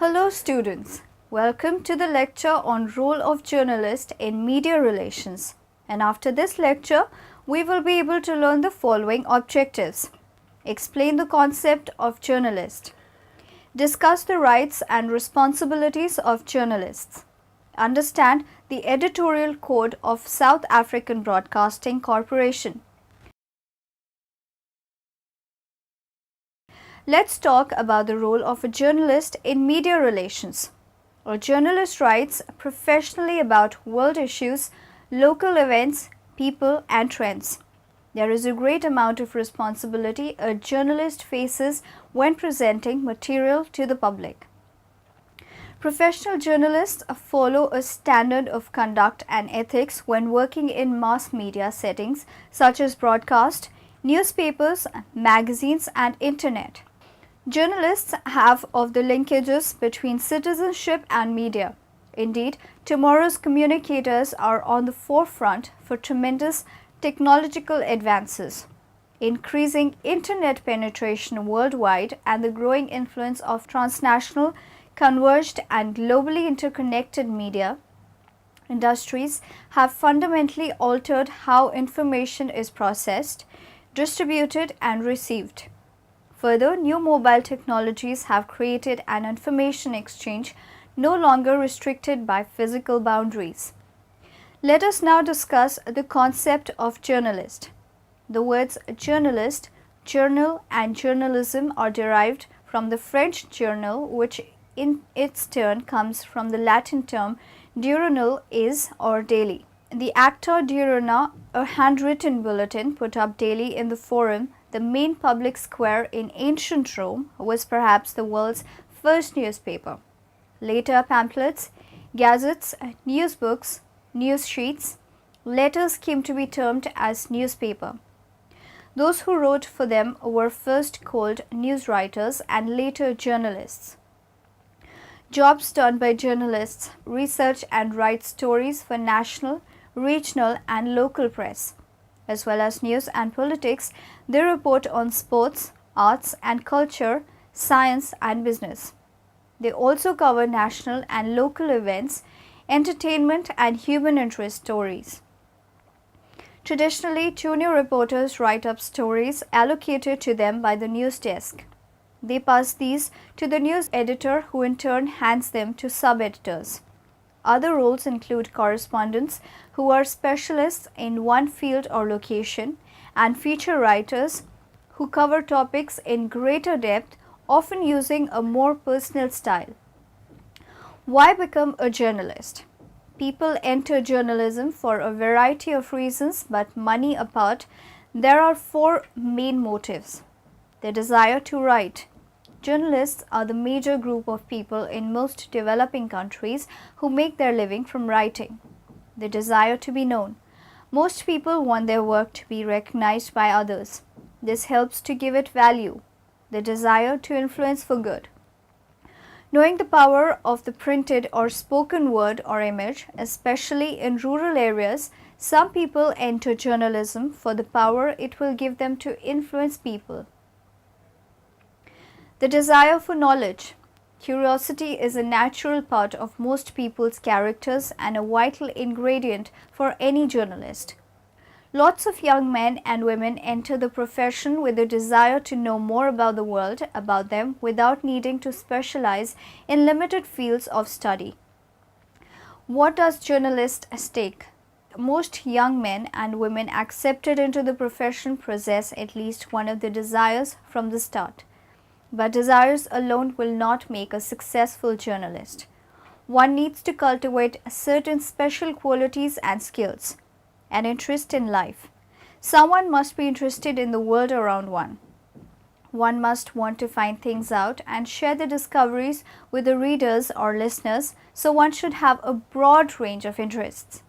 Hello students, welcome to the lecture on role of journalist in media relations, and after this lecture we will be able to learn the following objectives. Explain the concept of journalist. Discuss the rights and responsibilities of journalists. Understand the editorial code of South African Broadcasting Corporation. Let's talk about the role of a journalist in media relations. A journalist writes professionally about world issues, local events, people and trends. There is a great amount of responsibility a journalist faces when presenting material to the public. Professional journalists follow a standard of conduct and ethics when working in mass media settings such as broadcast, newspapers, magazines and internet. Journalists have of the linkages between citizenship and media. Indeed, tomorrow's communicators are on the forefront for tremendous technological advances. Increasing internet penetration worldwide and the growing influence of transnational, converged and globally interconnected media industries have fundamentally altered how information is processed, distributed and received. Further, new mobile technologies have created an information exchange no longer restricted by physical boundaries. Let us now discuss the concept of journalist. The words journalist, journal and journalism are derived from the French journal, which in its turn comes from the Latin term diurnal, is or daily. The acta diurna, a handwritten bulletin put up daily in the forum, the main public square in ancient Rome, was perhaps the world's first newspaper. Later pamphlets, gazettes, newsbooks, news sheets, letters came to be termed as newspaper. Those who wrote for them were first called news writers and later journalists. Jobs done by journalists research and write stories for national, regional and local press. As well as news and politics, they report on sports, arts and culture, science and business. They also cover national and local events, entertainment and human interest stories. Traditionally, junior reporters write up stories allocated to them by the news desk. They pass these to the news editor, who in turn hands them to sub-editors. Other roles include correspondents, who are specialists in one field or location, and feature writers, who cover topics in greater depth, often using a more personal style. Why become a journalist? People enter journalism for a variety of reasons, but money apart, there are four main motives. The desire to write. Journalists are the major group of people in most developing countries who make their living from writing. The desire to be known. Most people want their work to be recognized by others. This helps to give it value. The desire to influence for good. Knowing the power of the printed or spoken word or image, especially in rural areas, some people enter journalism for the power it will give them to influence people. The desire for knowledge. Curiosity is a natural part of most people's characters and a vital ingredient for any journalist. Lots of young men and women enter the profession with a desire to know more about the world, about them, without needing to specialize in limited fields of study. What does journalist stake? Most young men and women accepted into the profession possess at least one of the desires from the start. But desires alone will not make a successful journalist. One needs to cultivate certain special qualities and skills. An interest in life. Someone must be interested in the world around one. One must want to find things out and share the discoveries with the readers or listeners, so one should have a broad range of interests.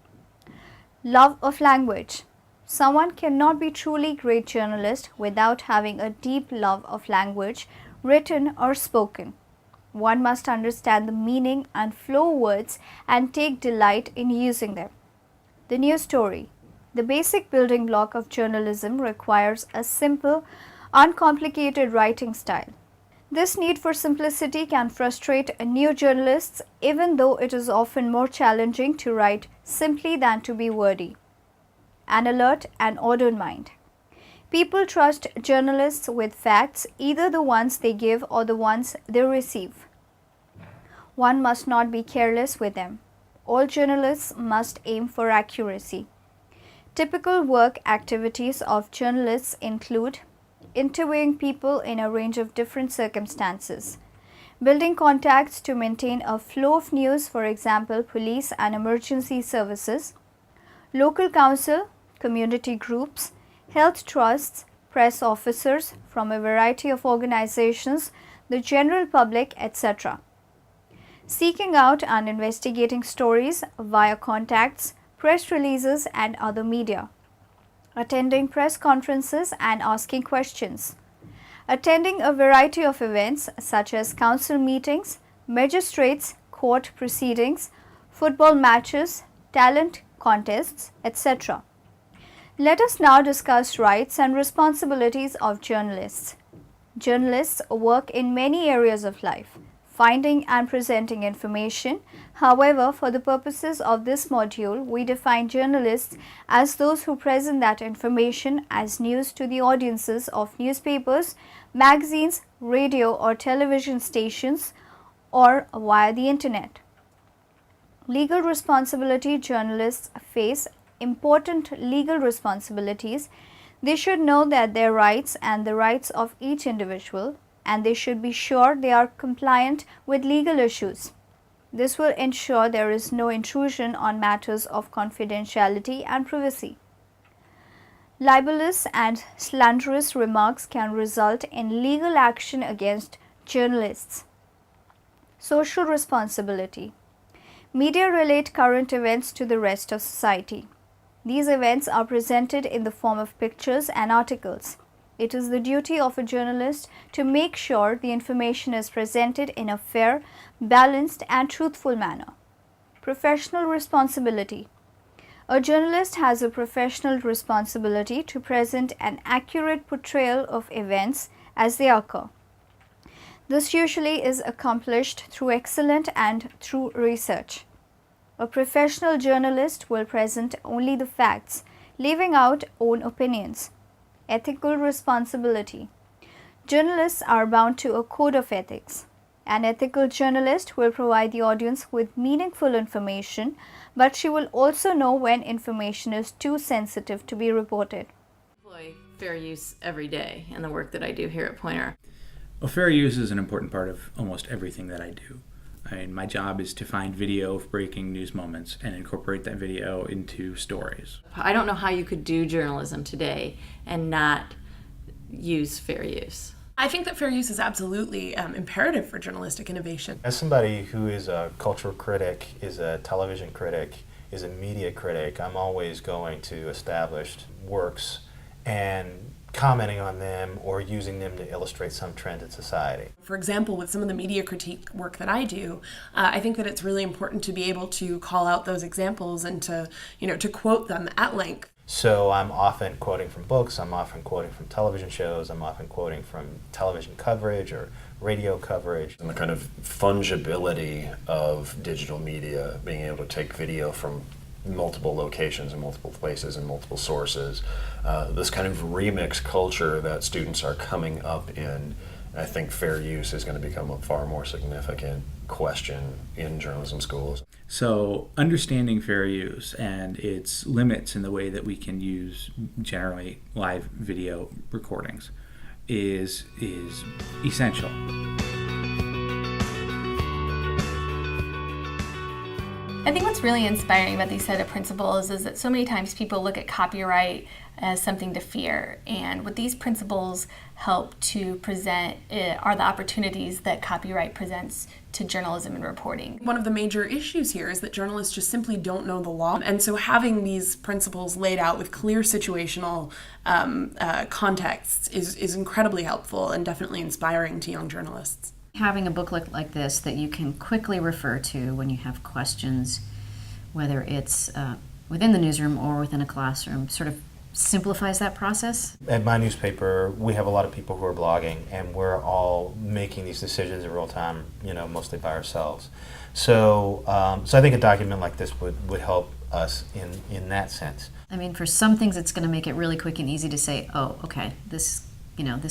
Love of language. Someone cannot be truly great journalist without having a deep love of language, written or spoken. One must understand the meaning and flow of words and take delight in using them. The news story. The basic building block of journalism requires a simple, uncomplicated writing style. This need for simplicity can frustrate new journalists, even though it is often more challenging to write simply than to be wordy. An alert and ordered mind. People trust journalists with facts, either the ones they give or the ones they receive. One must not be careless with them. All journalists must aim for accuracy. Typical work activities of journalists include interviewing people in a range of different circumstances, building contacts to maintain a flow of news, for example, police and emergency services, local council, community groups, health trusts, press officers from a variety of organizations, the general public, etc. Seeking out and investigating stories via contacts, press releases and other media. Attending press conferences and asking questions. Attending a variety of events such as council meetings, magistrates, court proceedings, football matches, talent contests, etc. Let us now discuss rights and responsibilities of journalists. Journalists work in many areas of life, finding and presenting information. However, for the purposes of this module, we define journalists as those who present that information as news to the audiences of newspapers, magazines, radio or television stations, or via the internet. Legal responsibility. Journalists face important legal responsibilities. They should know that their rights and the rights of each individual, and they should be sure they are compliant with legal issues. This will ensure there is no intrusion on matters of confidentiality and privacy. Libelous and slanderous remarks can result in legal action against journalists. Social responsibility. Media relate current events to the rest of society. These events are presented in the form of pictures and articles. It is the duty of a journalist to make sure the information is presented in a fair, balanced and truthful manner. Professional responsibility. A journalist has a professional responsibility to present an accurate portrayal of events as they occur. This usually is accomplished through excellent and through research. A professional journalist will present only the facts, leaving out own opinions. Ethical responsibility. Journalists are bound to a code of ethics. An ethical journalist will provide the audience with meaningful information, but she will also know when information is too sensitive to be reported. I employ fair use every day in the work that I do here at Poynter. Well, fair use is an important part of almost everything that I do. My job is to find video of breaking news moments and incorporate that video into stories. I don't know how you could do journalism today and not use fair use. I think that fair use is absolutely imperative for journalistic innovation. As somebody who is a cultural critic, is a television critic, is a media critic, I'm always going to established works and commenting on them or using them to illustrate some trend in society. For example, with some of the media critique work that I do, I think that it's really important to be able to call out those examples and to quote them at length. So I'm often quoting from books, I'm often quoting from television shows, I'm often quoting from television coverage or radio coverage. And the kind of fungibility of digital media, being able to take video from multiple locations and multiple places and multiple sources, this kind of remix culture that students are coming up in. I think fair use is going to become a far more significant question in journalism schools. So understanding fair use and its limits in the way that we can use generally live video recordings is essential. I think what's really inspiring about these set of principles is that so many times people look at copyright as something to fear, and what these principles help to present are the opportunities that copyright presents to journalism and reporting. One of the major issues here is that journalists just simply don't know the law, and so having these principles laid out with clear situational contexts is incredibly helpful and definitely inspiring to young journalists. Having a booklet like this that you can quickly refer to when you have questions, whether it's within the newsroom or within a classroom, sort of simplifies that process? At my newspaper, we have a lot of people who are blogging, and we're all making these decisions in real time, mostly by ourselves. So I think a document like this would help us in that sense. I mean, for some things, it's going to make it really quick and easy to say, oh, okay, this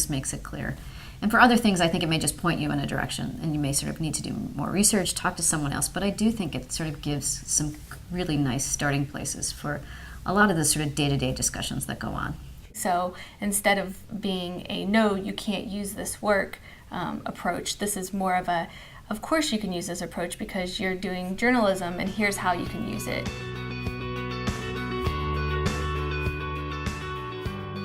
makes it clear. And for other things, I think it may just point you in a direction, and you may sort of need to do more research, talk to someone else. But I do think it sort of gives some really nice starting places for a lot of the sort of day-to-day discussions that go on. So instead of being a no, you can't use this work approach, this is more of a, of course you can use this approach because you're doing journalism and here's how you can use it.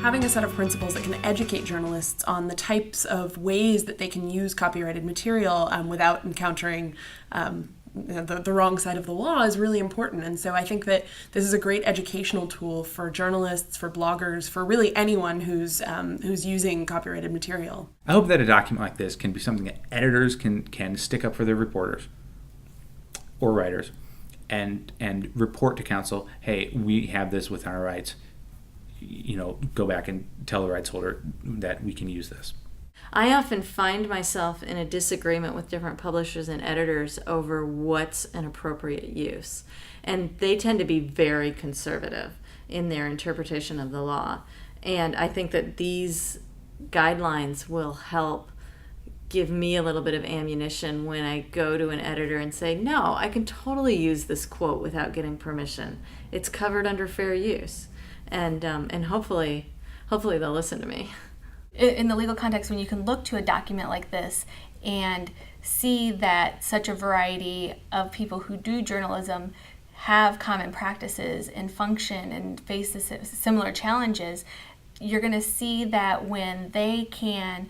Having a set of principles that can educate journalists on the types of ways that they can use copyrighted material without encountering the wrong side of the law is really important. And so I think that this is a great educational tool for journalists, for bloggers, for really anyone who's using copyrighted material. I hope that a document like this can be something that editors can stick up for their reporters or writers and report to council, hey, we have this within our rights. Go back and tell the rights holder that we can use this. I often find myself in a disagreement with different publishers and editors over what's an appropriate use. And they tend to be very conservative in their interpretation of the law. And I think that these guidelines will help give me a little bit of ammunition when I go to an editor and say, no, I can totally use this quote without getting permission. It's covered under fair use. And hopefully they'll listen to me. In the legal context, when you can look to a document like this and see that such a variety of people who do journalism have common practices and function and face similar challenges, you're going to see that when they can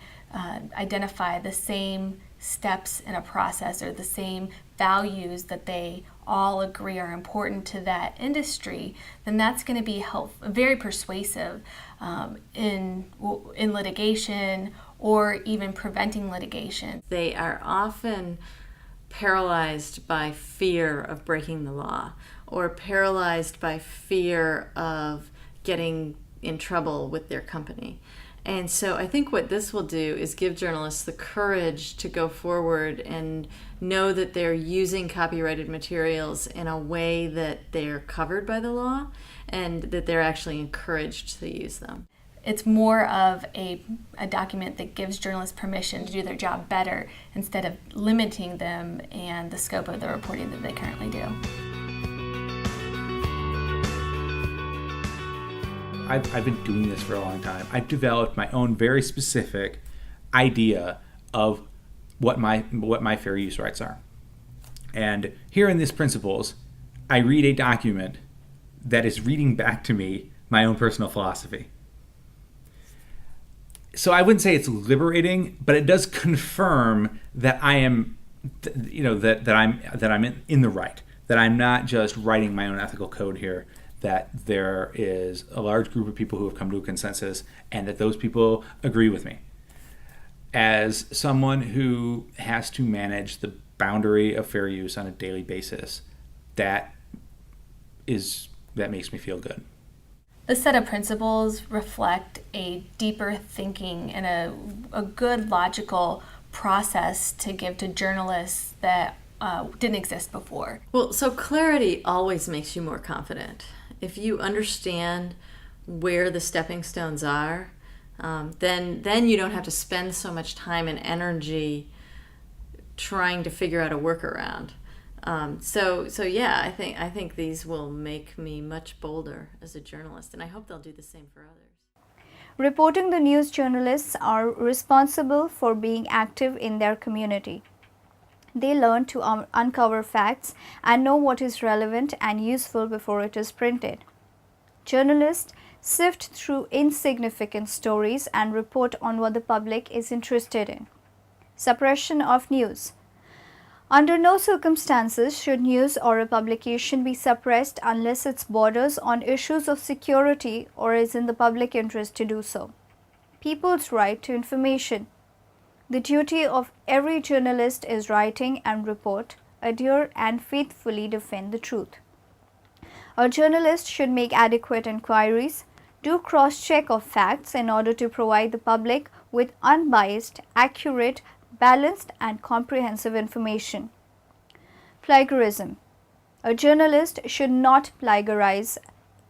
identify the same steps in a process or the same values that they all agree are important to that industry, then that's going to be very persuasive in litigation or even preventing litigation. They are often paralyzed by fear of breaking the law or paralyzed by fear of getting in trouble with their company. And so I think what this will do is give journalists the courage to go forward and know that they're using copyrighted materials in a way that they're covered by the law and that they're actually encouraged to use them. It's more of a document that gives journalists permission to do their job better instead of limiting them and the scope of the reporting that they currently do. I've been doing this for a long time. I've developed my own very specific idea of what my fair use rights are. And here in these principles, I read a document that is reading back to me my own personal philosophy. So I wouldn't say it's liberating, but it does confirm that I am, that I'm in the right. That I'm not just writing my own ethical code here. That there is a large group of people who have come to a consensus and that those people agree with me. As someone who has to manage the boundary of fair use on a daily basis, that makes me feel good. This set of principles reflect a deeper thinking and a good logical process to give to journalists that didn't exist before. Well, so clarity always makes you more confident. If you understand where the stepping stones are, then you don't have to spend so much time and energy trying to figure out a workaround. So yeah, I think these will make me much bolder as a journalist, and I hope they'll do the same for others. Reporting the news, journalists are responsible for being active in their community. They learn to uncover facts and know what is relevant and useful before it is printed. Journalists sift through insignificant stories and report on what the public is interested in. Suppression of news. Under no circumstances should news or a publication be suppressed unless it borders on issues of security or is in the public interest to do so. People's right to information. The duty of every journalist is writing and report, adhere and faithfully defend the truth. A journalist should make adequate inquiries, do cross-check of facts in order to provide the public with unbiased, accurate, balanced and comprehensive information. Plagiarism. A journalist should not plagiarize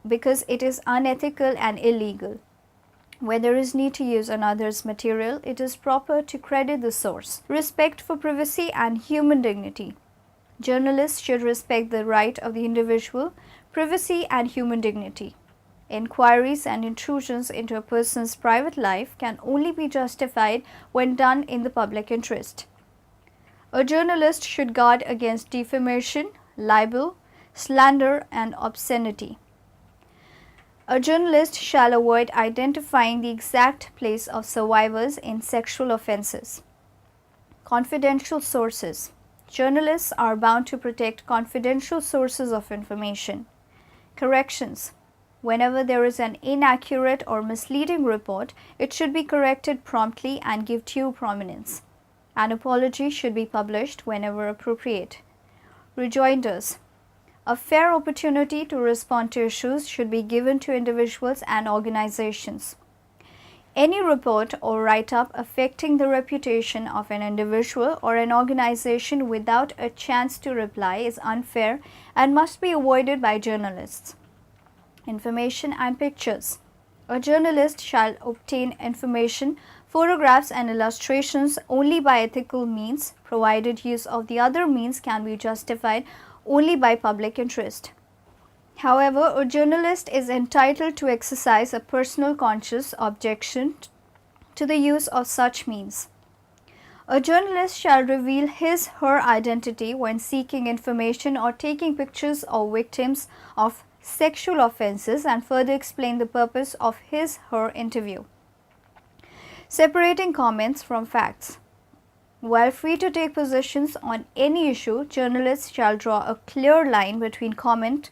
because it is unethical and illegal. When there is need to use another's material, it is proper to credit the source. Respect for privacy and human dignity. Journalists should respect the right of the individual, privacy and human dignity. Inquiries and intrusions into a person's private life can only be justified when done in the public interest. A journalist should guard against defamation, libel, slander and obscenity. A journalist shall avoid identifying the exact place of survivors in sexual offences. Confidential sources. Journalists are bound to protect confidential sources of information. Corrections. Whenever there is an inaccurate or misleading report, it should be corrected promptly and give due prominence. An apology should be published whenever appropriate. Rejoinders. A fair opportunity to respond to issues should be given to individuals and organizations. Any report or write-up affecting the reputation of an individual or an organization without a chance to reply is unfair and must be avoided by journalists. Information and pictures. A journalist shall obtain information, photographs and illustrations only by ethical means, provided use of the other means can be justified only by public interest. However, a journalist is entitled to exercise a personal conscious objection to the use of such means. A journalist shall reveal his/her identity when seeking information or taking pictures of victims of sexual offences and further explain the purpose of his/her interview. Separating comments from facts. While free to take positions on any issue, journalists shall draw a clear line between comment,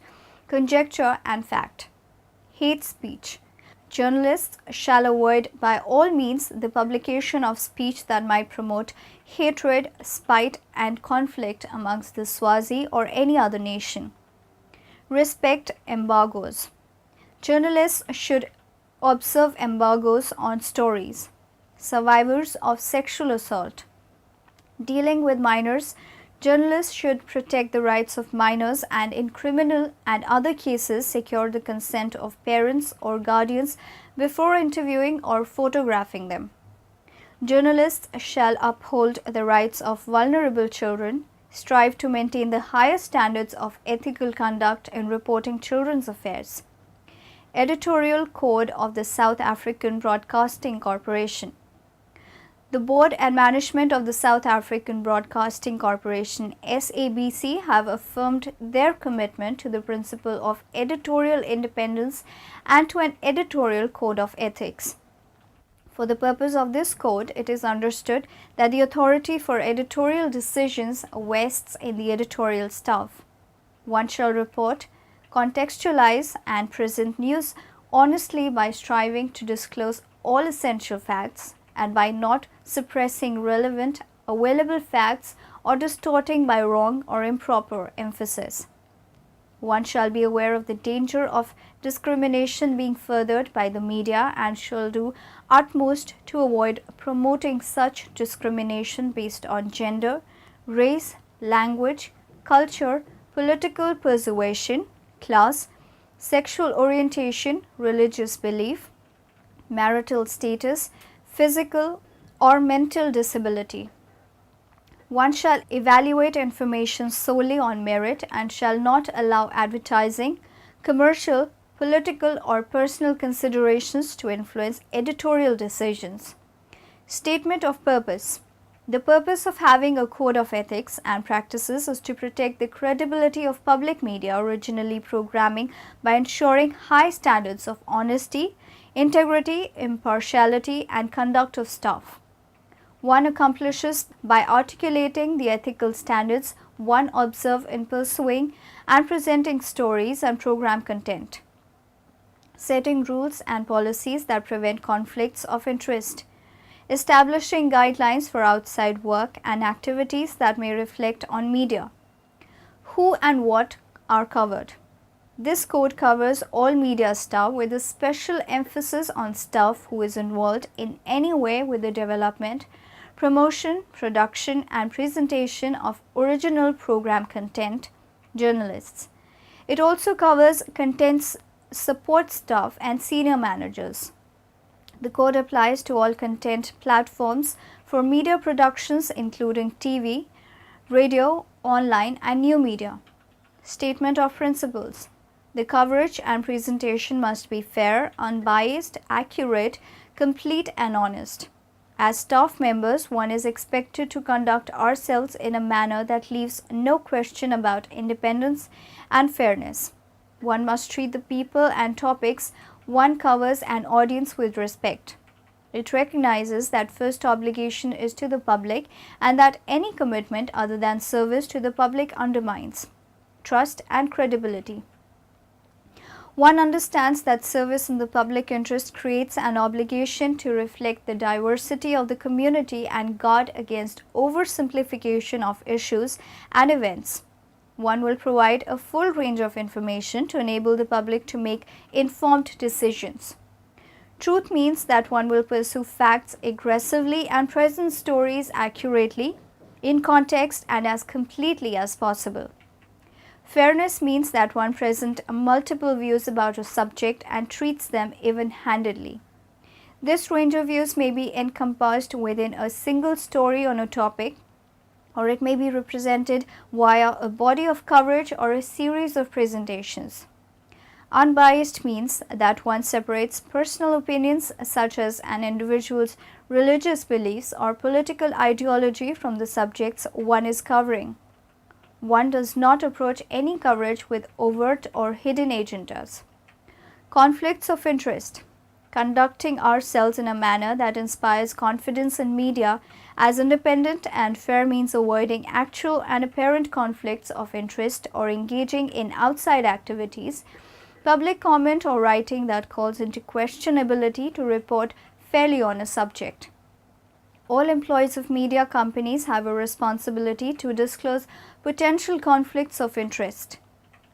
conjecture and fact. Hate speech. Journalists shall avoid by all means the publication of speech that might promote hatred, spite and conflict amongst the Swazi or any other nation. Respect embargoes. Journalists should observe embargoes on stories. Survivors of sexual assault. Dealing with minors, journalists should protect the rights of minors and in criminal and other cases secure the consent of parents or guardians before interviewing or photographing them. Journalists shall uphold the rights of vulnerable children, strive to maintain the highest standards of ethical conduct in reporting children's affairs. Editorial Code of the South African Broadcasting Corporation. The board and management of the South African Broadcasting Corporation (SABC) have affirmed their commitment to the principle of editorial independence and to an editorial code of ethics. For the purpose of this code, it is understood that the authority for editorial decisions vests in the editorial staff. One shall report, contextualize and present news honestly by striving to disclose all essential facts and by not suppressing relevant, available facts or distorting by wrong or improper emphasis. One shall be aware of the danger of discrimination being furthered by the media and shall do utmost to avoid promoting such discrimination based on gender, race, language, culture, political persuasion, class, sexual orientation, religious belief, marital status, physical or mental disability. One shall evaluate information solely on merit and shall not allow advertising, commercial, political or personal considerations to influence editorial decisions. Statement of purpose. The purpose of having a code of ethics and practices is to protect the credibility of public media originally programming by ensuring high standards of honesty, integrity, impartiality and conduct of staff. One accomplishes by articulating the ethical standards one observes in pursuing and presenting stories and program content. Setting rules and policies that prevent conflicts of interest. Establishing guidelines for outside work and activities that may reflect on media. Who and what are covered. This code covers all media staff with a special emphasis on staff who is involved in any way with the development, promotion, production and presentation of original program content, journalists. It also covers content support staff and senior managers. The code applies to all content platforms for media productions including TV, radio, online and new media. Statement of principles. The coverage and presentation must be fair, unbiased, accurate, complete and honest. As staff members, one is expected to conduct ourselves in a manner that leaves no question about independence and fairness. One must treat the people and topics one covers and audience with respect. It recognizes that first obligation is to the public and that any commitment other than service to the public undermines trust and credibility. One understands that service in the public interest creates an obligation to reflect the diversity of the community and guard against oversimplification of issues and events. One will provide a full range of information to enable the public to make informed decisions. Truth means that one will pursue facts aggressively and present stories accurately, in context and as completely as possible. Fairness means that one presents multiple views about a subject and treats them even-handedly. This range of views may be encompassed within a single story on a topic, or it may be represented via a body of coverage or a series of presentations. Unbiased means that one separates personal opinions such as an individual's religious beliefs or political ideology from the subjects one is covering. One does not approach any coverage with overt or hidden agendas. Conflicts of interest. Conducting ourselves in a manner that inspires confidence in media as independent and fair means avoiding actual and apparent conflicts of interest or engaging in outside activities, public comment or writing that calls into question ability to report fairly on a subject. All employees of media companies have a responsibility to disclose potential conflicts of interest.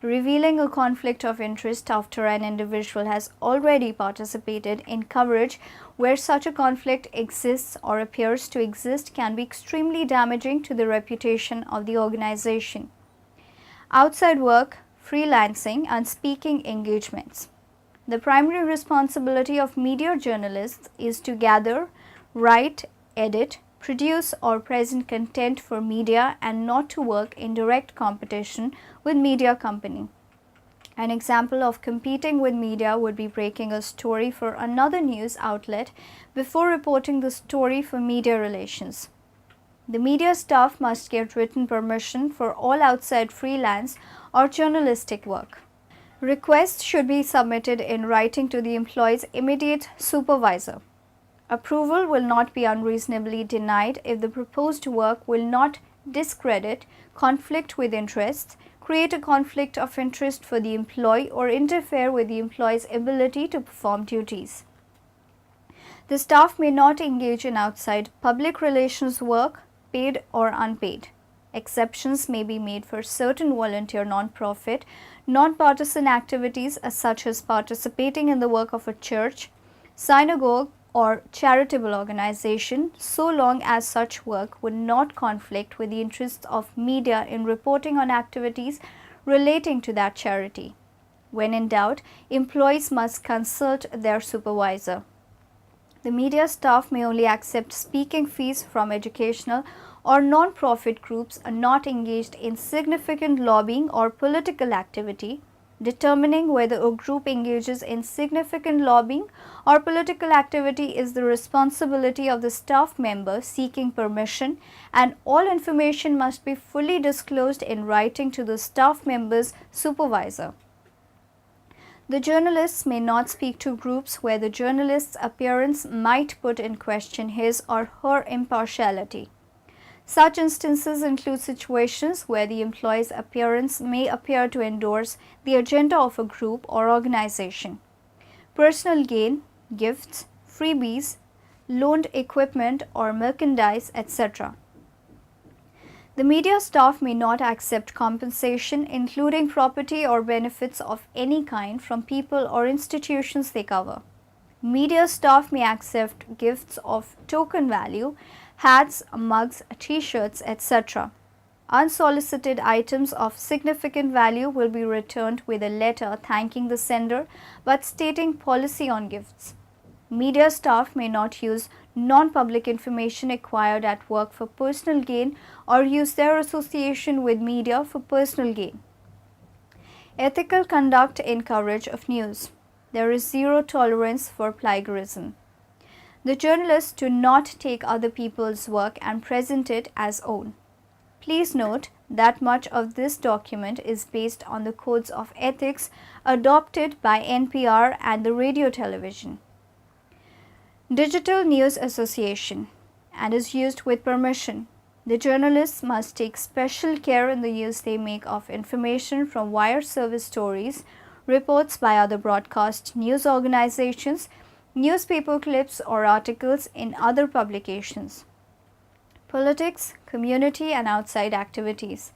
Revealing a conflict of interest after an individual has already participated in coverage where such a conflict exists or appears to exist can be extremely damaging to the reputation of the organization. Outside work, freelancing and speaking engagements. The primary responsibility of media journalists is to gather, write, edit, produce or present content for media and not to work in direct competition with media company. An example of competing with media would be breaking a story for another news outlet before reporting the story for media relations. The media staff must get written permission for all outside freelance or journalistic work. Requests should be submitted in writing to the employee's immediate supervisor. Approval will not be unreasonably denied if the proposed work will not discredit, conflict with interests, create a conflict of interest for the employee or interfere with the employee's ability to perform duties. The staff may not engage in outside public relations work, paid or unpaid. Exceptions may be made for certain volunteer non-profit, non-partisan activities such as participating in the work of a church, synagogue, or charitable organization, so long as such work would not conflict with the interests of media in reporting on activities relating to that charity. When in doubt, employees must consult their supervisor. The media staff may only accept speaking fees from educational or non-profit groups not engaged in significant lobbying or political activity. Determining whether a group engages in significant lobbying or political activity is the responsibility of the staff member seeking permission, and all information must be fully disclosed in writing to the staff member's supervisor. The journalists may not speak to groups where the journalist's appearance might put in question his or her impartiality. Such instances include situations where the employee's appearance may appear to endorse the agenda of a group or organization. Personal gain, gifts, freebies, loaned equipment or merchandise, etc. The media staff may not accept compensation, including property or benefits of any kind, from people or institutions they cover. Media staff may accept gifts of token value, hats, mugs, t-shirts, etc. Unsolicited items of significant value will be returned with a letter thanking the sender but stating policy on gifts. Media staff may not use non-public information acquired at work for personal gain or use their association with media for personal gain. Ethical conduct in coverage of news. There is zero tolerance for plagiarism. The journalists do not take other people's work and present it as own. Please note that much of this document is based on the codes of ethics adopted by NPR and the radio television. Digital News Association, and is used with permission. The journalists must take special care in the use they make of information from wire service stories, reports by other broadcast news organizations, newspaper clips or articles in other publications. Politics, community and outside activities.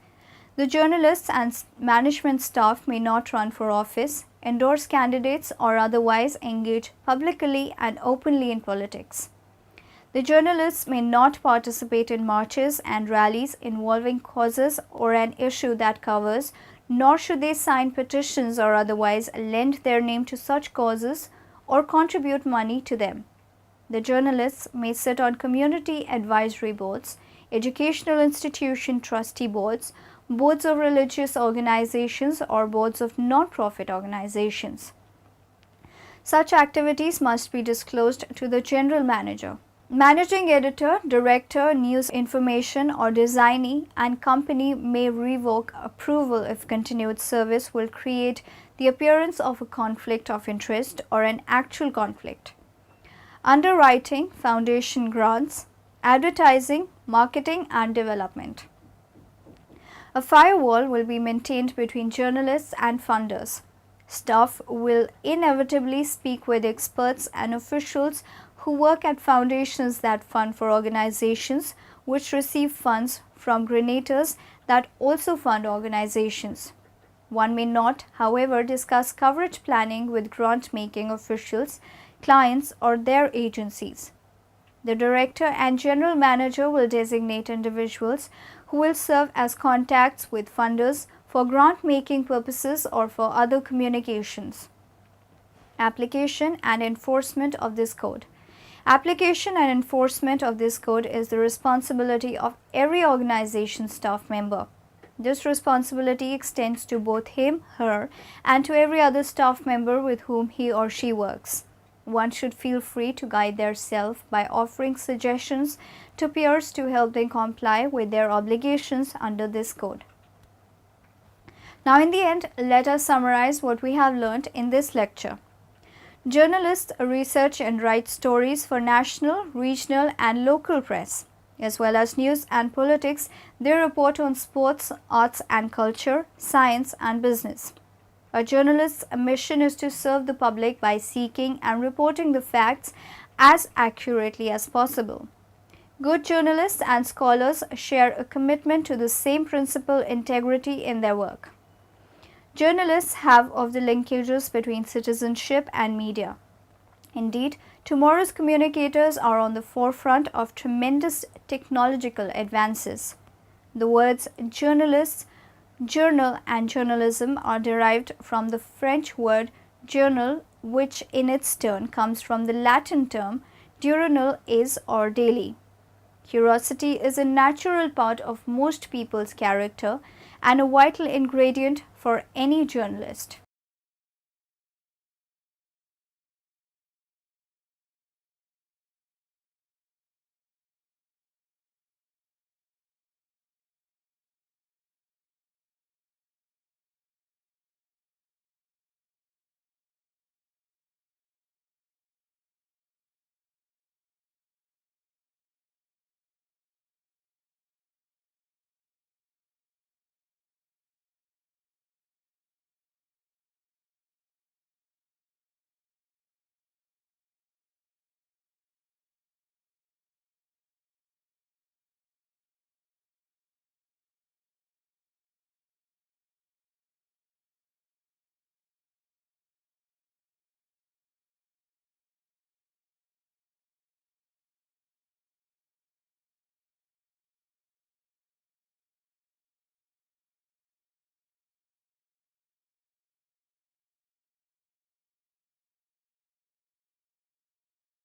The journalists and management staff may not run for office, endorse candidates or otherwise engage publicly and openly in politics. The journalists may not participate in marches and rallies involving causes or an issue that covers, nor should they sign petitions or otherwise lend their name to such causes or contribute money to them. The journalists may sit on community advisory boards, educational institution trustee boards, boards of religious organizations or boards of non-profit organizations. Such activities must be disclosed to the general manager. Managing editor, director, news information or designee and company may revoke approval if continued service will create the appearance of a conflict of interest or an actual conflict. Underwriting, foundation grants, advertising, marketing and development. A firewall will be maintained between journalists and funders. Staff will inevitably speak with experts and officials who work at foundations that fund for organizations which receive funds from donors that also fund organizations. One may not, however, discuss coverage planning with grant-making officials, clients or their agencies. The director and general manager will designate individuals who will serve as contacts with funders for grant-making purposes or for other communications. Application and enforcement of this code. Application and enforcement of this code is the responsibility of every organization staff member. This responsibility extends to both him, her, and to every other staff member with whom he or she works. One should feel free to guide their self by offering suggestions to peers to help them comply with their obligations under this code. Now in the end, let us summarize what we have learned in this lecture. Journalists research and write stories for national, regional and local press. As well as news and politics, they report on sports, arts and culture, science and business. A journalist's mission is to serve the public by seeking and reporting the facts as accurately as possible. Good journalists and scholars share a commitment to the same principle, integrity in their work. Journalists have of the linkages between citizenship and media. Indeed, tomorrow's communicators are on the forefront of tremendous technological advances. The words journalists, journal and journalism are derived from the French word journal, which in its turn comes from the Latin term diurnal, is or daily. Curiosity is a natural part of most people's character and a vital ingredient for any journalist.